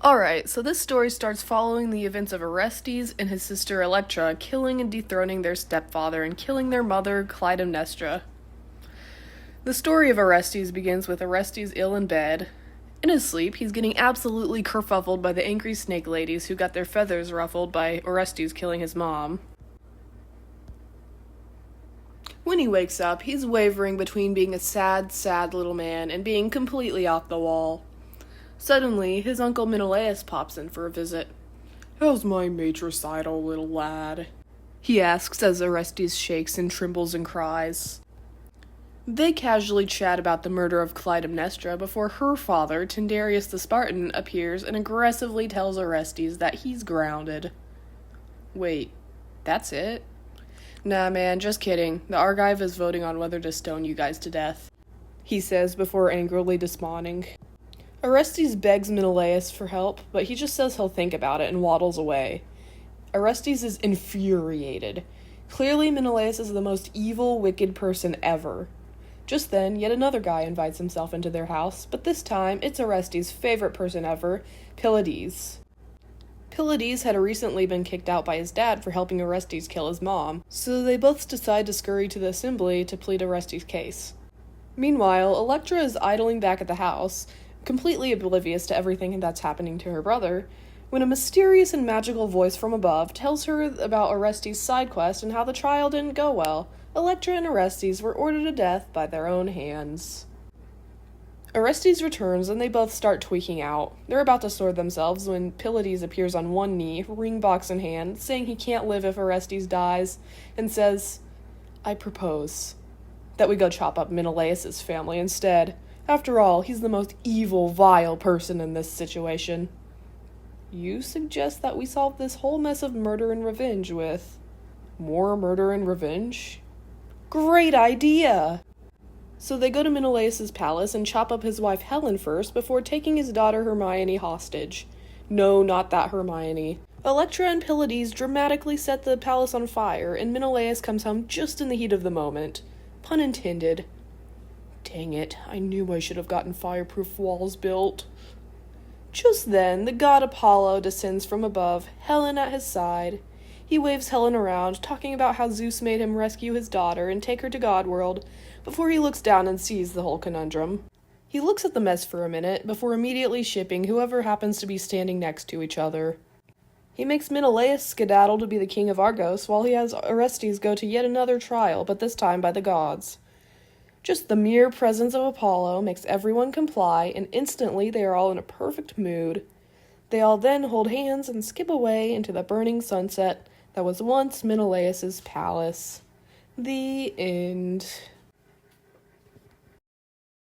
Alright, so this story starts following the events of Orestes and his sister Electra killing and dethroning their stepfather and killing their mother, Clytemnestra. The story of Orestes begins with Orestes ill in bed. In his sleep, he's getting absolutely kerfuffled by the angry snake ladies who got their feathers ruffled by Orestes killing his mom. When he wakes up, he's wavering between being a sad, sad little man and being completely off the wall. Suddenly, his uncle Menelaus pops in for a visit. "How's my matricidal little lad?" he asks as Orestes shakes and trembles and cries. They casually chat about the murder of Clytemnestra before her father, Tyndareus the Spartan, appears and aggressively tells Orestes that he's grounded. Wait, that's it? Nah man, just kidding. The Argive is voting on whether to stone you guys to death, he says before angrily desponding. Orestes begs Menelaus for help, but he just says he'll think about it and waddles away. Orestes is infuriated. Clearly Menelaus is the most evil, wicked person ever. Just then, yet another guy invites himself into their house, but this time it's Orestes' favorite person ever, Pylades. Pylades had recently been kicked out by his dad for helping Orestes kill his mom, so they both decide to scurry to the assembly to plead Orestes' case. Meanwhile, Electra is idling back at the house, completely oblivious to everything that's happening to her brother, when a mysterious and magical voice from above tells her about Orestes' side quest and how the trial didn't go well. Electra and Orestes were ordered to death by their own hands. Orestes returns and they both start tweaking out. They're about to sword themselves when Pylades appears on one knee, ring box in hand, saying he can't live if Orestes dies, and says, "I propose that we go chop up Menelaus' family instead. After all, he's the most evil, vile person in this situation." You suggest that we solve this whole mess of murder and revenge with more murder and revenge? Great idea! So they go to Menelaus' palace and chop up his wife Helen first before taking his daughter Hermione hostage. No, not that Hermione. Electra and Pylades dramatically set the palace on fire, and Menelaus comes home just in the heat of the moment. Pun intended. Dang it, I knew I should have gotten fireproof walls built. Just then, the god Apollo descends from above, Helen at his side. He waves Helen around, talking about how Zeus made him rescue his daughter and take her to Godworld, before he looks down and sees the whole conundrum. He looks at the mess for a minute, before immediately shipping whoever happens to be standing next to each other. He makes Menelaus skedaddle to be the king of Argos, while he has Orestes go to yet another trial, but this time by the gods. Just the mere presence of Apollo makes everyone comply, and instantly they are all in a perfect mood. They all then hold hands and skip away into the burning sunset that was once Menelaus' palace. The end.